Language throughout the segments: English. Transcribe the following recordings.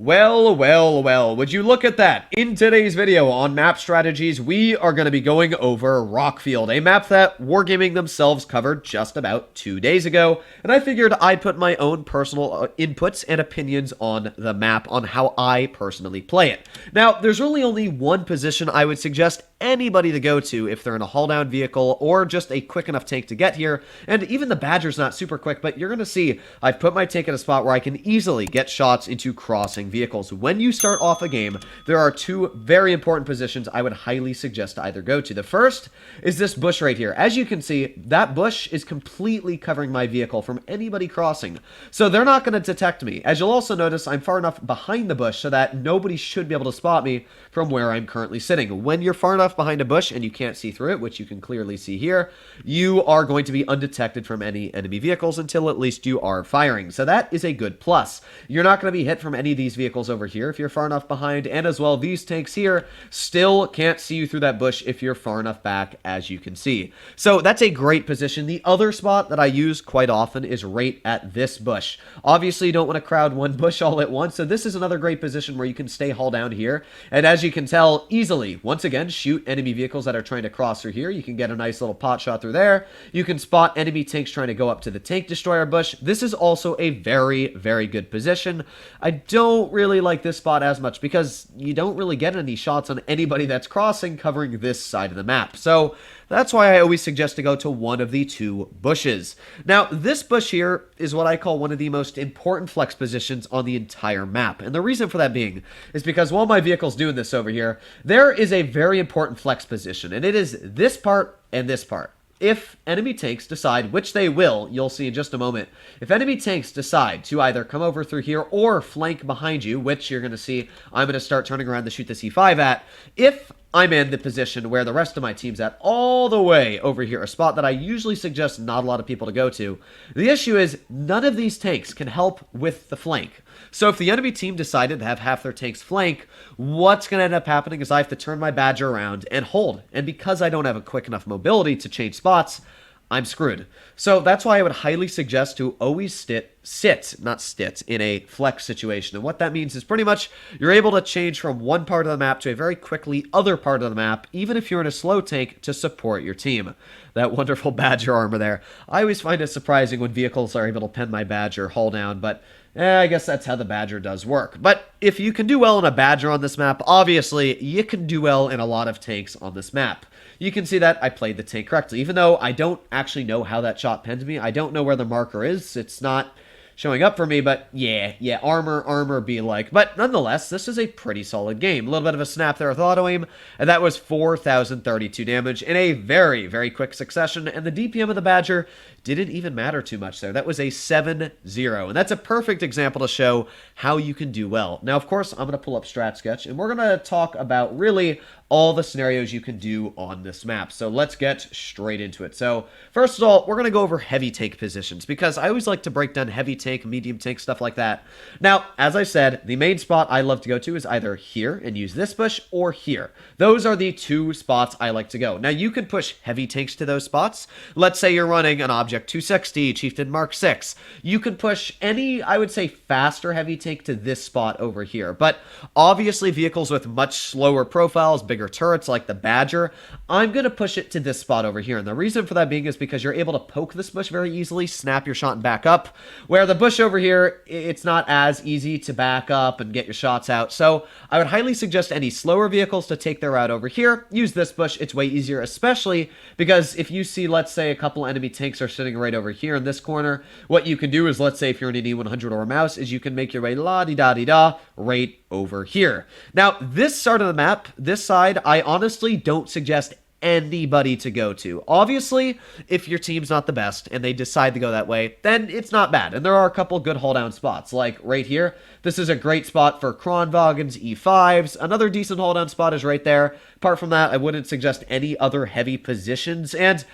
Well, well, well, would you look at that? In today's video on map strategies, we are going to be going over Rockfield, a map that Wargaming themselves covered just about 2 days ago, and I figured I'd put my own personal inputs and opinions on the map, on how I personally play it. Now, there's really only one position I would suggest anybody to go to if they're in a hull-down vehicle or just a quick enough tank to get here, and even the Badger's not super quick, but you're going to see I've put my tank in a spot where I can easily get shots into crossing vehicles. When you start off a game, there are two very important positions I would highly suggest to either go to. The first is this bush right here. As you can see, that bush is completely covering my vehicle from anybody crossing, so they're not going to detect me. As you'll also notice, I'm far enough behind the bush so that nobody should be able to spot me from where I'm currently sitting. When you're far enough behind a bush and you can't see through it, which you can clearly see here, you are going to be undetected from any enemy vehicles until at least you are firing. So that is a good plus. You're not going to be hit from any of these vehicles over here if you're far enough behind, and as well, these tanks here still can't see you through that bush if you're far enough back, as you can see. So that's a great position. The other spot that I use quite often is right at this bush. Obviously, you don't want to crowd one bush all at once, so this is another great position where you can stay hull down here, and as you can tell, easily, once again, shoot enemy vehicles that are trying to cross through here. You can get a nice little pot shot through there. You can spot enemy tanks trying to go up to the tank destroyer bush. This is also a very, very good position. I don't really like this spot as much because you don't really get any shots on anybody that's crossing covering this side of the map. So that's why I always suggest to go to one of the two bushes. Now, this bush here is what I call one of the most important flex positions on the entire map. And the reason for that being is because while my vehicle's doing this over here, there is a very important flex position, and it is this part and this part. If enemy tanks decide, which they will, you'll see in just a moment, if enemy tanks decide to either come over through here or flank behind you, which you're going to see I'm going to start turning around to shoot the C5 at, if I'm in the position where the rest of my team's at all the way over here, a spot that I usually suggest not a lot of people to go to, the issue is none of these tanks can help with the flank. So if the enemy team decided to have half their tanks flank, what's going to end up happening is I have to turn my Badger around and hold. And because I don't have a quick enough mobility to change spots, I'm screwed. So that's why I would highly suggest to always sit in a flex situation. And what that means is pretty much you're able to change from one part of the map to a very quickly other part of the map, even if you're in a slow tank, to support your team. That wonderful Badger armor there. I always find it surprising when vehicles are able to pen my Badger hull down, but I guess that's how the Badger does work. But if you can do well in a Badger on this map, obviously you can do well in a lot of tanks on this map. You can see that I played the tank correctly. Even though I don't actually know how that shot penned me, I don't know where the marker is. It's not showing up for me, but yeah, armor be like. But nonetheless, this is a pretty solid game. A little bit of a snap there with auto aim, and that was 4,032 damage in a very, very quick succession, and the DPM of the Badger didn't even matter too much there. That was a 7-0, and that's a perfect example to show how you can do well. Now, of course, I'm going to pull up Strat Sketch, and we're going to talk about really all the scenarios you can do on this map. So let's get straight into it. So first of all, we're going to go over heavy tank positions because I always like to break down heavy tank, medium tank, stuff like that. Now, as I said, the main spot I love to go to is either here and use this bush or here. Those are the two spots I like to go. Now, you can push heavy tanks to those spots. Let's say you're running an Object 260, Chieftain Mark 6. You can push any, I would say, faster heavy tank to this spot over here. But obviously, vehicles with much slower profiles, bigger turrets like the Badger, I'm going to push it to this spot over here. And the reason for that being is because you're able to poke this bush very easily, snap your shot and back up, where the bush over here, it's not as easy to back up and get your shots out. So I would highly suggest any slower vehicles to take their route over here. Use this bush. It's way easier, especially because if you see, let's say, a couple enemy tanks are sitting right over here in this corner, what you can do is, let's say if you're in an E100 or a mouse, is you can make your way la-di-da-di-da right over here. Now, this side of the map, this side, I honestly don't suggest anybody to go to. Obviously, if your team's not the best and they decide to go that way, then it's not bad. And there are a couple good hold down spots, like right here. This is a great spot for Kronwagens, E5s. Another decent hold down spot is right there. Apart from that, I wouldn't suggest any other heavy positions, and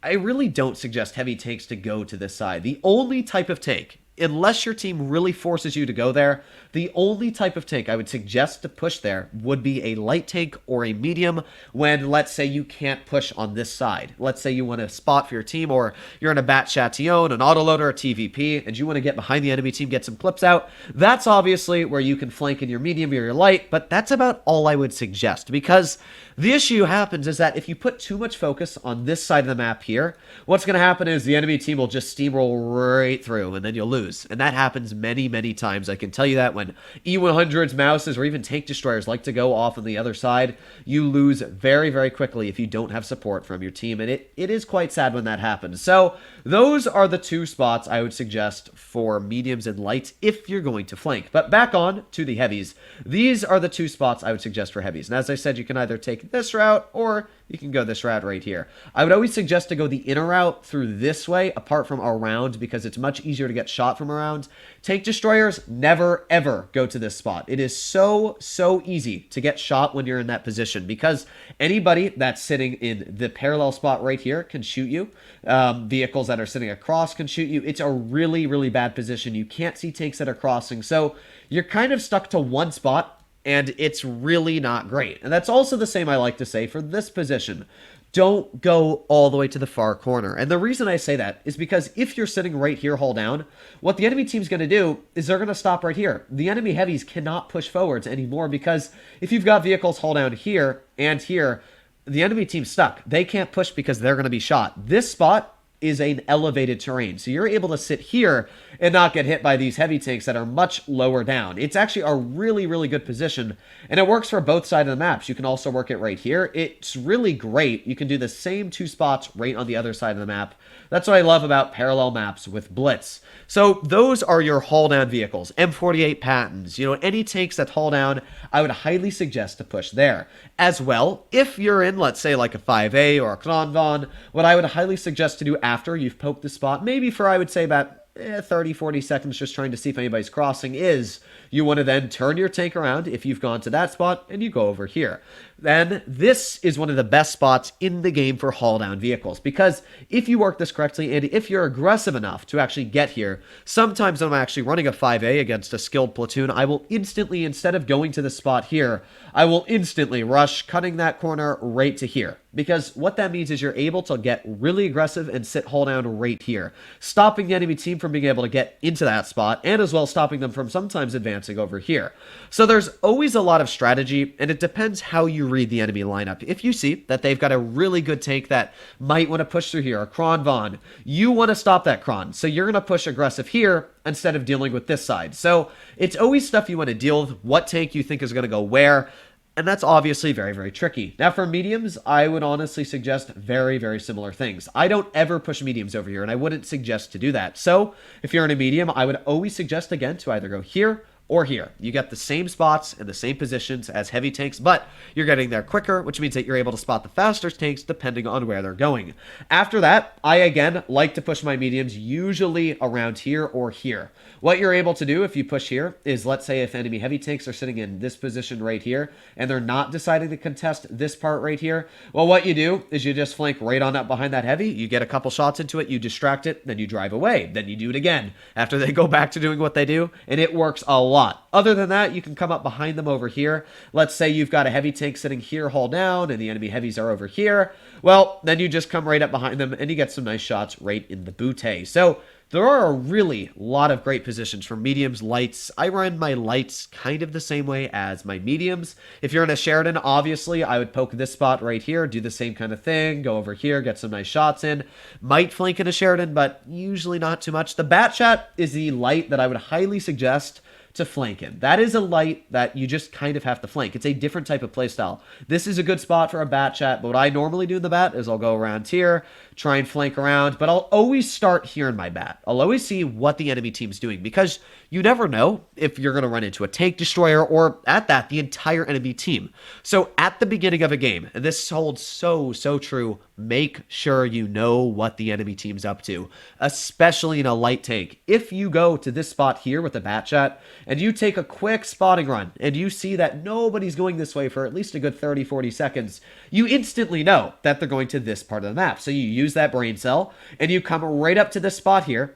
I really don't suggest heavy tanks to go to this side. The only type of tank unless your team really forces you to go there, the only type of tank I would suggest to push there would be a light tank or a medium when, let's say, you can't push on this side. Let's say you want a spot for your team, or you're in a Bat Chatillon, an autoloader, a TVP, and you want to get behind the enemy team, get some clips out. That's obviously where you can flank in your medium or your light, but that's about all I would suggest, because the issue happens is that if you put too much focus on this side of the map here, what's going to happen is the enemy team will just steamroll right through, and then you'll lose. And that happens many, many times. I can tell you that when E100s, Mouses, or even tank destroyers like to go off on the other side, you lose very, very quickly if you don't have support from your team, and it is quite sad when that happens. So those are the two spots I would suggest for mediums and lights if you're going to flank. But back on to the heavies. These are the two spots I would suggest for heavies. And as I said, you can either take this route or you can go this route right here. I would always suggest to go the inner route through this way, apart from around, because it's much easier to get shot from around. Tank destroyers, never, ever go to this spot. It is so easy to get shot when you're in that position, because anybody that's sitting in the parallel spot right here can shoot you. Vehicles that are sitting across can shoot you. It's a really, really bad position. You can't see tanks that are crossing, so you're kind of stuck to one spot, and it's really not great. And that's also the same I like to say for this position. Don't go all the way to the far corner. And the reason I say that is because if you're sitting right here, hull down, what the enemy team's going to do is they're going to stop right here. The enemy heavies cannot push forwards anymore, because if you've got vehicles hull down here and here, the enemy team's stuck. They can't push because they're going to be shot. This spot is an elevated terrain, so you're able to sit here and not get hit by these heavy tanks that are much lower down. It's actually a really, really good position, and it works for both sides of the maps. You can also work it right here. It's really great. You can do the same two spots right on the other side of the map. That's what I love about parallel maps with Blitz. So those are your hull down vehicles, M48 Pattons, any tanks that hull down, I would highly suggest to push there. As well, if you're in, let's say, like a 5A or a Kronvon, what I would highly suggest to do after you've poked the spot, maybe for, I would say, about 30, 40 seconds just trying to see if anybody's crossing, is you want to then turn your tank around if you've gone to that spot and you go over here. Then this is one of the best spots in the game for hull down vehicles, because if you work this correctly and if you're aggressive enough to actually get here, sometimes when I'm actually running a 5A against a skilled platoon, I will instantly, instead of going to the spot here, I will instantly rush, cutting that corner right to here. Because what that means is you're able to get really aggressive and sit hull down right here, stopping the enemy team from being able to get into that spot, and as well stopping them from sometimes advancing over here. So there's always a lot of strategy, and it depends how you read the enemy lineup. If you see that they've got a really good tank that might want to push through here, a Kronvon, you want to stop that Kron, so you're going to push aggressive here instead of dealing with this side. So it's always stuff you want to deal with, what tank you think is going to go where. And that's obviously very, very tricky. Now for mediums, I would honestly suggest very, very similar things. I don't ever push mediums over here, and I wouldn't suggest to do that. So if you're in a medium, I would always suggest, again, to either go here or here. You get the same spots and the same positions as heavy tanks, but you're getting there quicker, which means that you're able to spot the faster tanks depending on where they're going. After that, I again like to push my mediums usually around here or here. What you're able to do if you push here is, let's say if enemy heavy tanks are sitting in this position right here and they're not deciding to contest this part right here, well, what you do is you just flank right on up behind that heavy, you get a couple shots into it, you distract it, then you drive away, then you do it again after they go back to doing what they do, and it works a lot. Other than that, you can come up behind them over here. Let's say you've got a heavy tank sitting here, hull down, and the enemy heavies are over here. Well, then you just come right up behind them, and you get some nice shots right in the bootay. So there are a really lot of great positions for mediums, lights. I run my lights kind of the same way as my mediums. If you're in a Sheridan, obviously, I would poke this spot right here, do the same kind of thing, go over here, get some nice shots in. Might flank in a Sheridan, but usually not too much. The Batchat is the light that I would highly suggest to flank in. That is a light that you just kind of have to flank. It's a different type of playstyle. This is a good spot for a Batchat, but what I normally do in the bat is I'll go around here, try and flank around, but I'll always start here in my bat. I'll always see what the enemy team's doing, because you never know if you're going to run into a tank destroyer or, at that, the entire enemy team. So at the beginning of a game, and this holds so true, make sure you know what the enemy team's up to, especially in a light tank. If you go to this spot here with the Batchat and you take a quick spotting run and you see that nobody's going this way for at least a good 30-40 seconds, you instantly know that they're going to this part of the map. So you use that brain cell and you come right up to this spot here,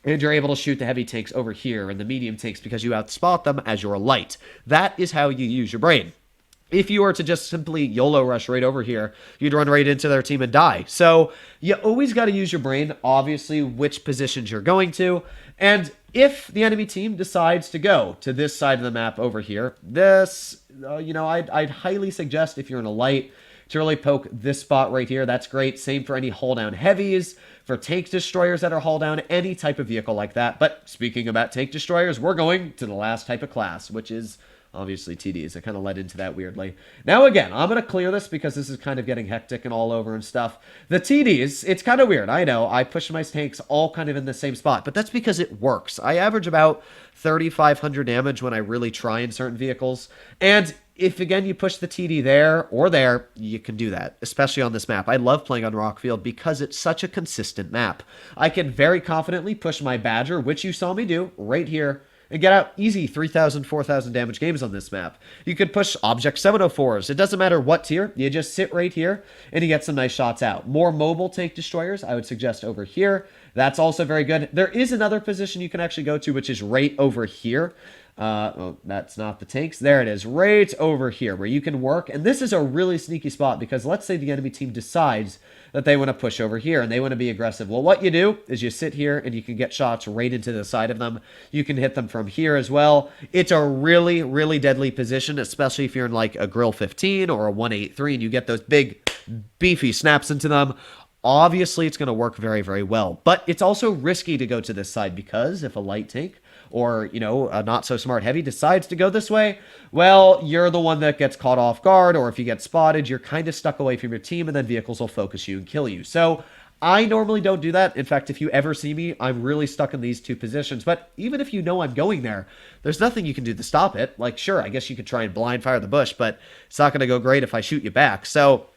And you're able to shoot the heavy tanks over here and the medium tanks because you outspot them as you're light. That is how you use your brain. If you were to just simply YOLO rush right over here, you'd run right into their team and die. So you always got to use your brain, obviously, which positions you're going to. And if the enemy team decides to go to this side of the map over here, I'd highly suggest if you're in a light to really poke this spot right here. That's great. Same for any hull down heavies, for tank destroyers that are hull down, any type of vehicle like that. But speaking about tank destroyers, we're going to the last type of class, which is obviously TDs. I kind of led into that weirdly. Now again, I'm going to clear this because this is kind of getting hectic and all over and stuff. The TDs, it's kind of weird. I know, I push my tanks all kind of in the same spot, but that's because it works. I average about 3,500 damage when I really try in certain vehicles. And if, again, you push the TD there or there, you can do that, especially on this map. I love playing on Rockfield because it's such a consistent map. I can very confidently push my Badger, which you saw me do right here, and get out easy 3,000, 4,000 damage games on this map. You could push Object 704s. It doesn't matter what tier. You just sit right here, and you get some nice shots out. More mobile tank destroyers, I would suggest over here. That's also very good. There is another position you can actually go to, which is right over here. Oh, that's not the tanks. There it is, right over here, where you can work. And this is a really sneaky spot, because let's say the enemy team decides that they want to push over here and they want to be aggressive. Well, what you do is you sit here and you can get shots right into the side of them. You can hit them from here as well. It's a really, really deadly position, especially if you're in like a Grill 15 or a 183 and you get those big, beefy snaps into them. Obviously, it's going to work very, very well. But it's also risky to go to this side, because if a light tank or, a not-so-smart heavy decides to go this way, well, you're the one that gets caught off guard, or if you get spotted, you're kind of stuck away from your team, and then vehicles will focus you and kill you. So I normally don't do that. In fact, if you ever see me, I'm really stuck in these two positions. But even if you know I'm going there, there's nothing you can do to stop it. Like, sure, I guess you could try and blind fire the bush, but it's not going to go great if I shoot you back. So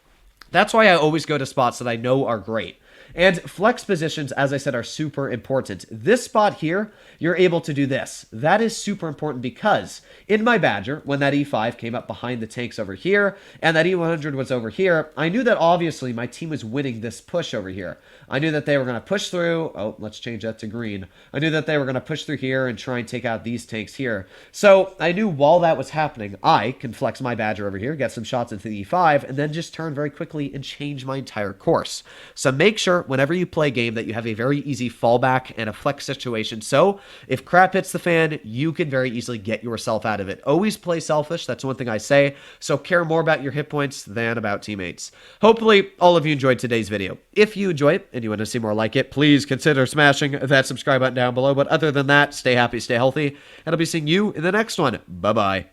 that's why I always go to spots that I know are great. And flex positions, as I said, are super important. This spot here, you're able to do this. That is super important because in my Badger, when that E5 came up behind the tanks over here and that E100 was over here, I knew that obviously my team was winning this push over here. I knew that they were going to push through. Oh, let's change that to green. I knew that they were going to push through here and try and take out these tanks here. So I knew while that was happening, I can flex my Badger over here, get some shots into the E5, and then just turn very quickly and change my entire course. So make sure whenever you play a game that you have a very easy fallback and a flex situation. So if crap hits the fan, you can very easily get yourself out of it. Always play selfish. That's one thing I say. So care more about your hit points than about teammates. Hopefully all of you enjoyed today's video. If you enjoy it and you want to see more like it, please consider smashing that subscribe button down below. But other than that, stay happy, stay healthy, and I'll be seeing you in the next one. Bye-bye.